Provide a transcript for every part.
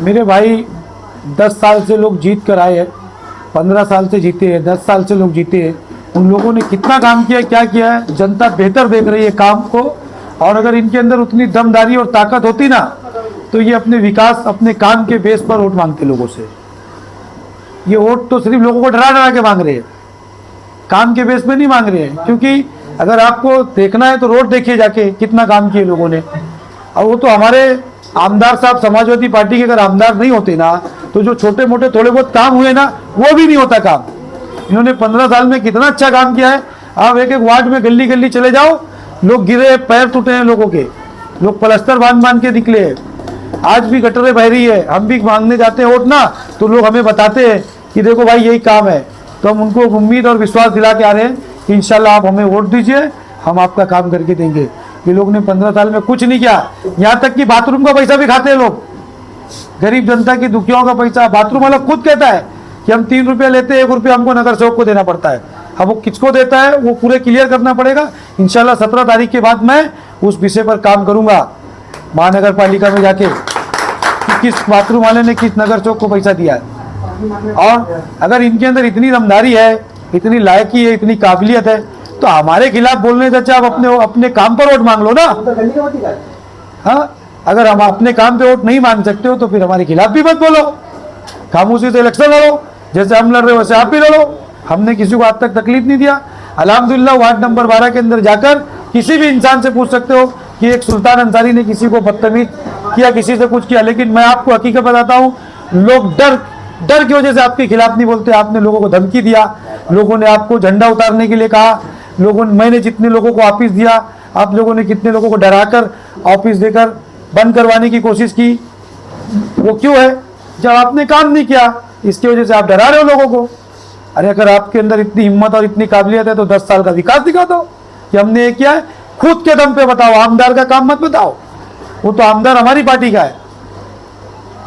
मेरे भाई 10 साल से लोग जीत कर आए हैं, 15 साल से जीते हैं, 10 साल से लोग जीते हैं। उन लोगों ने कितना काम किया, क्या किया है, जनता बेहतर देख रही है काम को। और अगर इनके अंदर उतनी दमदारी और ताकत होती ना, तो ये अपने विकास, अपने काम के बेस पर वोट मांगते लोगों से। ये वोट तो सिर्फ लोगों को डरा डरा के मांग रहे हैं, काम के बेस पे नहीं मांग रहे हैं। क्योंकि अगर आपको देखना है तो रोड देखिए जाके, कितना काम किए लोगों ने। और वो तो हमारे आमदार साहब समाजवादी पार्टी के अगर आमदार नहीं होते ना, तो जो छोटे मोटे थोड़े बहुत काम हुए ना, वो भी नहीं होता काम। इन्होंने 15 साल में कितना अच्छा काम किया है। आप एक एक वार्ड में गली गली चले जाओ, लोग गिरे, पैर टूटे हैं लोगों के, लोग प्लास्टर बांध बांध के निकले हैं। आज भी गटरें बह रही है। हम भी मांगने जाते हैं वोट ना, तो लोग हमें बताते हैं कि देखो भाई यही काम है। तो हम उनको उम्मीद और विश्वास दिला के आ रहे हैं कि इंशाल्लाह आप हमें वोट दीजिए, हम आपका काम करके देंगे। ये लोग ने 15 साल में कुछ नहीं किया, यहाँ तक कि बाथरूम का पैसा भी खाते हैं लोग, गरीब जनता की दुखियों का पैसा। बाथरूम वाला खुद कहता है कि हम 3 रुपये लेते हैं, 1 रुपया हमको नगर सेवक को देना पड़ता है। अब वो किसको देता है वो पूरे क्लियर करना पड़ेगा। इंशाल्लाह 17 तारीख के बाद मैं उस विषय पर काम करूंगा महानगर पालिका में जाके कि किस बाथरूम वाले ने किस नगर सेवक को पैसा दिया है। और अगर इनके अंदर इतनी दमदारी है, इतनी लायकी है, इतनी काबिलियत है, तो हमारे खिलाफ बोलने से अच्छा आप अपने काम पर वोट मांग लो ना। हाँ, अगर हम अपने काम पे वोट नहीं मांग सकते हो तो फिर हमारे खिलाफ भी मत बोलो, खामोशी से इलेक्शन लड़ो। जैसे हम लड़ रहे हो वैसे आप भी लड़ो। हमने किसी को आज तक तकलीफ नहीं दिया। अल्हम्दुलिल्लाह वार्ड नंबर 12 के अंदर जाकर किसी भी इंसान से पूछ सकते हो कि एक सुल्तान अंसारी ने किसी को बदतमीज किया, किसी से कुछ किया। लेकिन मैं आपको हकीकत बताता हूँ, लोग डर की वजह से आपके खिलाफ नहीं बोलते। आपने लोगों को धमकी दिया, लोगों ने आपको झंडा उतारने के लिए कहा, मैंने जितने लोगों को ऑफिस दिया, आप लोगों ने कितने लोगों को डराकर ऑफिस देकर बंद करवाने की कोशिश की। वो क्यों है? जब आपने काम नहीं किया, इसकी वजह से आप डरा रहे हो लोगों को। अरे अगर आपके अंदर इतनी हिम्मत और इतनी काबिलियत है तो 10 साल का विकास दिखा दो कि हमने ये किया है। खुद के दम पे बताओ, आमदार का काम मत बताओ। वो तो आमदार हमारी पार्टी का है।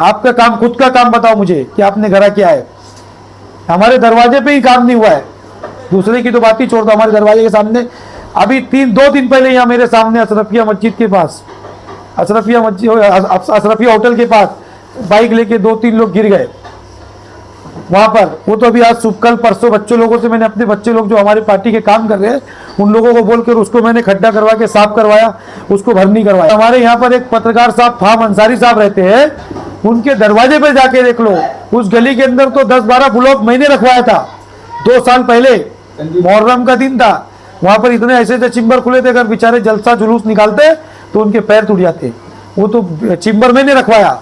आपका काम, खुद का काम बताओ मुझे कि आपने करा क्या है। हमारे दरवाजे पे ही काम नहीं हुआ है, दूसरे की तो बात ही छोड़ दो। हमारे दरवाजे के सामने अभी 2 दिन पहले यहाँ मेरे सामने अशरफिया मस्जिद के पास, अशरफिया होटल के पास बाइक लेके 2-3 लोग गिर गए वहां पर। वो तो अभी आज कल परसों बच्चों लोगों से मैंने अपने बच्चे लोग जो हमारी पार्टी के काम कर रहे हैं उन लोगों को बोलकर उसको मैंने खड्डा करवा के साफ करवाया, उसको भरनी करवाया। हमारे यहाँ पर एक पत्रकार साहब फाम अंसारी साहब रहते हैं, उनके दरवाजे पर जाके देख लो। उस गली के अंदर तो 10-12 ब्लॉक मैंने रखवाया था 2 साल पहले, मुहर्रम का दिन था। वहां पर इतने ऐसे चिंबर खुले थे, अगर बेचारे जलसा जुलूस निकालते तो उनके पैर टूट जाते। वो तो चिंबर मैंने रखवाया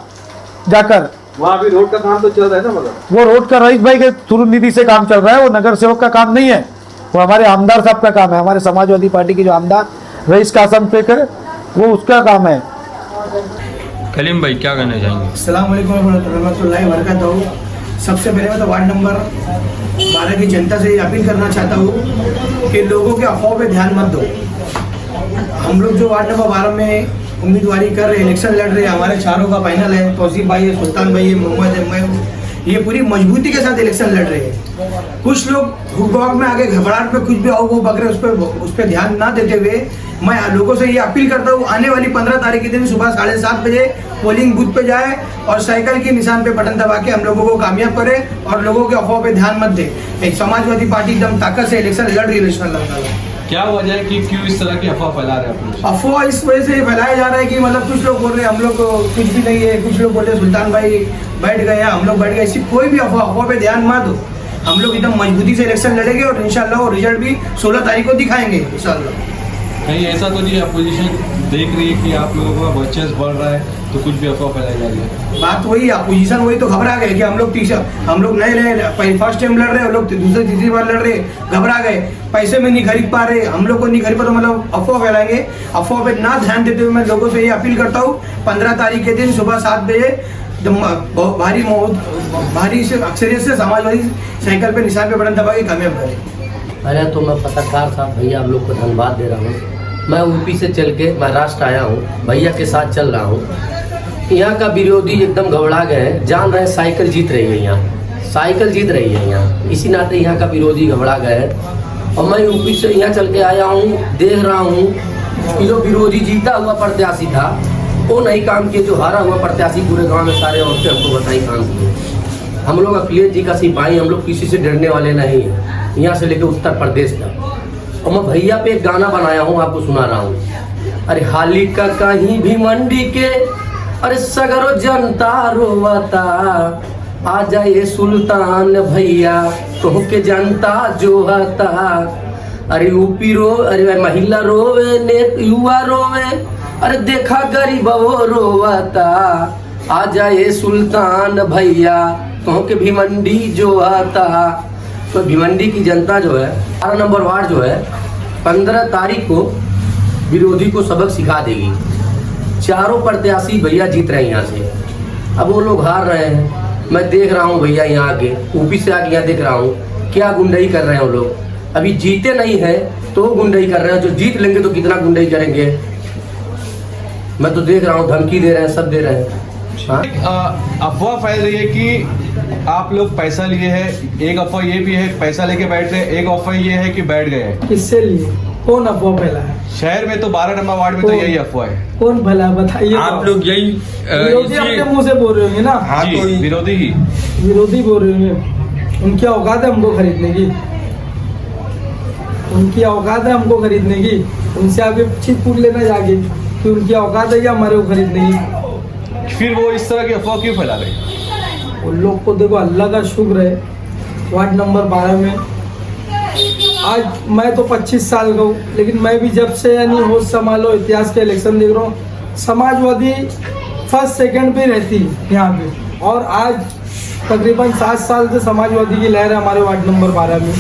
जाकर। वहाँ भी रोड का काम तो चल रहा है ना, मतलब वो रोड का रईस भाई के थ्रू निधि से काम चल रहा है। वो नगर सेवक का काम नहीं है, वो हमारे आमदार साहब का काम है। हमारे समाजवादी पार्टी के जो आमदार रईस कासम शेख है, वो उसका काम है। कलीम भाई क्या कहना चाहेंगे? अस्सलाम वालेकुम रहमतुल्लाहि व बरकातहू। सबसे पहले मैं तो वार्ड नंबर 12 की जनता से अपील करना चाहता हूँ कि लोगों के अफवाह पे ध्यान मत दो। हम लोग जो वार्ड नंबर 12 में उम्मीदवारी कर रहे, इलेक्शन लड़ रहे, हमारे चारों का पैनल है, तौसीफ भाई है, सुल्तान भाई है, मोहम्मद है, मैं हूँ। ये पूरी मजबूती के साथ इलेक्शन लड़ रहे हैं। कुछ लोग हुक में आगे घबराहट में कुछ भी आओ वो बकरे उस पर ध्यान ना देते हुए मैं लोगों से ये अपील करता हूँ, आने वाली 15 तारीख के दिन सुबह 7:30 बजे पोलिंग बूथ पे जाए और साइकिल के निशान पे बटन दबा के हम लोगों को कामयाब करे और लोगों के अफवाह पे ध्यान मत दे। एक समाजवादी पार्टी एकदम ताकत से इलेक्शन लड़ रही है। क्या वजह है कि क्यों इस तरह की अफवाह फैला रहे हैं? अफवाह इस वजह से फैलाया जा रहा है कि मतलब कुछ लोग बोल रहे हैं हम लोग कुछ भी नहीं है, कुछ लोग बोल रहे हैं सुल्तान भाई बैठ गए, हम लोग बैठ गए। ऐसी कोई भी अफवाह पे ध्यान मत दो। हम लोग एकदम मजबूती से इलेक्शन लड़ेंगे और इंशाल्लाह वो रिजल्ट भी 16 तारीख को दिखाएंगे इंशाल्लाह। कहीं ऐसा तो नहीं अपोजिशन देख रही है कि आप लोगों का वर्चस्व बढ़ रहा है तो कुछ भी अफवाह फैलाई जा रही है? बात वही, अपोजिशन वही तो घबरा गए कि हम लोग नए फर्स्ट टाइम लड़ रहे हैं, लोग दूसरी तीसरी बार लड़ रहे, घबरा गए, पैसे में नहीं खरीद पा रहे, हम लोग को नहीं खरीद पा, तो मतलब अफवाह फैलाएंगे। अफवाह पे ना ध्यान देते हुए मैं लोगों से ये अपील करता हूँ 15 तारीख के दिन सुबह 7 बजे भारी से अक्सरियत से समाजवादी साइकिल पे निशान पे बटन दबा के कामयाब करें। पहले तो मैं पत्रकार साहब भैया आप लोग को धन्यवाद दे रहा हूँ। मैं यूपी से चल के महाराष्ट्र आया हूँ, भैया के साथ चल रहा हूँ। यहाँ का विरोधी एकदम घबरा गए हैं, जान रहे हैं साइकिल जीत रही है यहाँ, साइकिल जीत रही है यहाँ, इसी नाते यहाँ का विरोधी घबरा गए हैं। और मैं यूपी से यहाँ चल के आया हूँ, देख रहा हूँ कि जो विरोधी जीता हुआ प्रत्याशी था वो नहीं काम किए जो हारा हुआ प्रत्याशी पूरे गांव में सारे औरतें हमको बताई काम किए। हम लोग अखिलेश जी का सिपाही, हम लोग किसी से डरने वाले नहीं हैं, यहाँ से लेकर उत्तर प्रदेश तक। और मैं भैया पे एक गाना बनाया हूँ, आपको सुना रहा हूँ। अरे हाली का कहीं भी मंडी के, अरे सगरो जनता रोवता, आ जाए सुल्तान भैया तो के जनता जो हता। अरे यूपी रो, अरे महिला रोवे, नेक युवा रोवे, अरे देखा गरीब वो रोवता, आ जाए सुल्तान भैया तो के भिमंडी जो आता। तो भिमंडी की जनता जो है 12 नंबर वार्ड जो है 15 तारीख को विरोधी को सबक सिखा देगी। चारों प्रत्याशी भैया जीत रहे हैं यहाँ से। अब वो लोग हार रहे हैं, मैं देख रहा हूँ भैया यहाँ आके, ऊपी से आके यहाँ देख रहा हूँ क्या गुंडई कर रहे हैं वो लोग। अभी जीते नहीं है तो गुंडई कर रहे हैं, जो जीत लेंगे तो कितना गुंडई करेंगे। मैं तो देख रहा हूँ, धमकी दे रहे हैं, सब दे रहे हैं। अफवाह फैल रही है कि आप लोग पैसा लिए हैं। एक अफवाह ये भी है पैसा लेके बैठ रहे, एक अफवाह ये है कि बैठ गए हैं। किससे लिए? कौन अफवाह फैला है? शहर में तो 12 नंबर वार्ड में तो यही अफवाह है। कौन भला बताइए? आप लोग यही विरोधी अपने मुंह से बोल रहे होंगे ना। हाँ, जी, तो विरोधी ही विरोधी बोल रहे होंगे। उनकी औकात है हमको खरीदने की, उनकी औकात है हमको खरीदने की। उनसे आगे चीज पूछ लेना जाके कि उनकी औकात है क्या हमारे को खरीदने की। फिर वो इस तरह की अफवाह क्यों फैला रहे? उन लोग को देखो, अल्लाह का शुक्र है, वार्ड नंबर 12 में आज मैं तो 25 साल का हूँ, लेकिन मैं भी जब से यानी होश संभालो इतिहास के इलेक्शन देख रहा हूँ, समाजवादी फर्स्ट सेकंड पे रहती है यहाँ पे। और आज तकरीबन 7 साल से समाजवादी की लहर है हमारे वार्ड नंबर 12 में।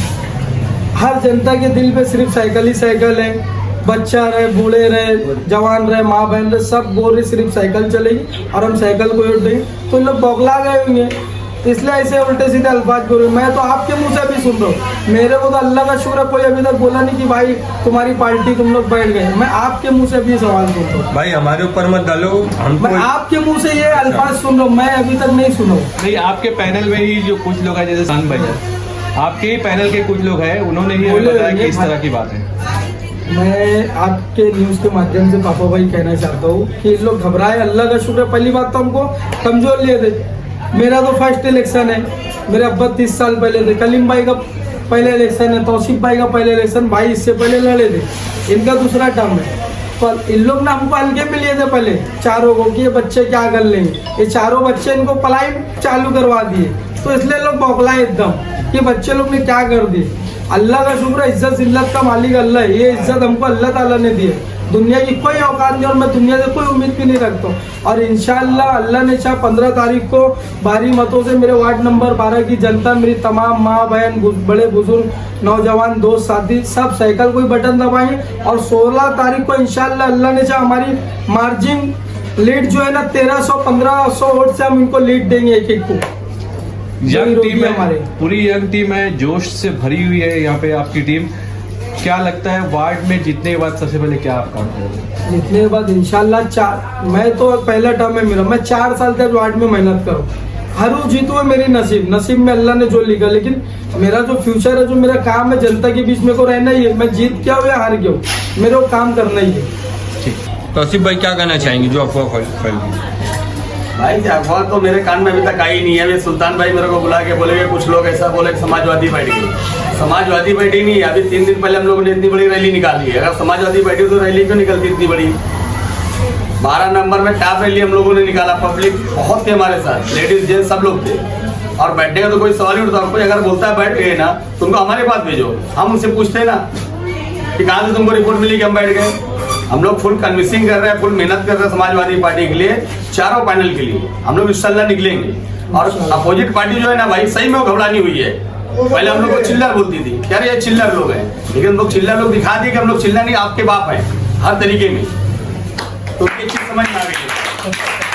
हर जनता के दिल पे सिर्फ साइकिल ही साइकिल है। बच्चा रहे, बूढ़े रहे, जवान रहे, माँ बहन रहे, सब बोल रहे सिर्फ साइकिल चलेगी और हम साइकिल को वोट देंगे। तो लोग बौखला गए होंगे, इसलिए ऐसे उल्टे सीधे अल्फाज बोल रहे। मैं तो आपके मुंह से भी सुन रहा हूँ। मेरे को तो अल्लाह का शुक्र है कोई अभी तक बोला नहीं कि भाई तुम्हारी पार्टी तुम लोग बैठ गए। मैं आपके मुंह से भी सवाल सुन रहा हूँ। भाई हमारे ऊपर मत डालो, हमको मैं आपके मुंह से ये अल्फाज सुन रहा हूँ, मैं अभी तक नहीं सुना हूँ। नहीं, आपके पैनल में ही जो कुछ लोग हैं, जैसे सान भैया, आपके ही पैनल के कुछ लोग हैं, उन्होंने ही हमें बताया कि इस तरह की बात है। मैं आपके न्यूज़ के माध्यम से पापा भाई कहना चाहता हूँ कि लोग घबराए। अल्लाह का शुक्र है, पहली बात तो हमको कमजोर लिए थे। मेरा तो फर्स्ट इलेक्शन है, मेरे अब्बा 30 साल पहले थे। कलीम भाई का पहले इलेक्शन है, तौसीफ भाई का पहले इलेक्शन, भाई इससे पहले लड़े थे, इनका दूसरा टर्म है। पर इन लोग ने हमको हल्के में लिए थे पहले चारों को कि ये बच्चे क्या कर लेंगे। ये चारों बच्चे इनको पढ़ाई चालू करवा दिए, तो इसलिए लोग बौखलाए एकदम कि बच्चे लोग ने क्या कर दिए। अल्लाह का शुक्र है, इज्जत जिल्लत का मालिक अल्लाह है। ये इज्जत हमको अल्लाह ताला ने दी है, दुनिया की कोई औकात नहीं और मैं दुनिया से कोई उम्मीद भी नहीं रखता हूँ। और इंशाअल्लाह अल्लाह ने चाहा 15 तारीख को भारी मतों से मेरे वार्ड नंबर 12 की जनता, मेरी तमाम माँ बहन, बड़े बुजुर्ग, नौजवान, दोस्त साथी सब साइकिल कोई बटन दबाएंगे। और 16 तारीख को इंशाअल्लाह अल्लाह ने चाहा हमारी मार्जिन लीड जो है ना 1300-1500 वोट से हम इनको लीड देंगे एक एक को। यंग टीम है, पूरी यंग टीम है, जोश से भरी हुई है यहाँ पे आपकी टीम। क्या लगता है वार्ड में जीतने के बाद सबसे पहले क्या आप काम करोगे? जीतने के बाद इंशाल्लाह मैं तो पहला टर्म है मेरा, मैं 4 साल तक वार्ड में मेहनत करूँ, हरू जीतू है मेरी नसीब में अल्लाह ने जो लिखा। लेकिन मेरा जो फ्यूचर है, जो मेरा काम है, जनता के बीच में को रहना ही है। मैं जीत क्या हो या हार गया हो, मेरे को काम करना ही है। तौसीफ भाई क्या कहना चाहेंगे जो अफवाह फैली? भाई अफवाह तो मेरे कान में अभी तक आई नहीं है। वे सुल्तान भाई मेरे को बुला के बोलेंगे, कुछ लोग ऐसा बोले समाजवादी बैठ गई। समाजवादी बैठी नहीं है। अभी 3 दिन पहले हम लोगों ने इतनी बड़ी रैली निकाली है। अगर समाजवादी बैठी तो रैली क्यों निकलती इतनी बड़ी? 12 नंबर में टॉप रैली हम लोगों ने निकाला। पब्लिक बहुत थे हमारे साथ, लेडीज जेंट्स सब लोग थे। और बैठने का तो कोई सवाल ही उठता। कोई अगर बोलता है बैठ गए ना, तुमको हमारे पास भेजो, हम उनसे पूछते ना कि कहाँ से तुमको रिपोर्ट मिली कि हम बैठ गए। हम लोग फुल कन्विंसिंग कर रहे हैं, फुल मेहनत कर रहे हैं समाजवादी पार्टी के लिए, चारों पैनल के लिए हम लोग इंशाल्लाह निकलेंगे। और अपोजिट पार्टी जो है ना भाई, सही में वो घबरानी हुई है। पहले हम लोग को चिल्लर बोलती थी, क्या ये चिल्लर लोग हैं, लेकिन हम लोग चिल्लर लोग दिखा दिए कि हम लोग चिल्लर नहीं, आपके बाप हैं हर तरीके में। तो ये चीज समझ में आ गई है।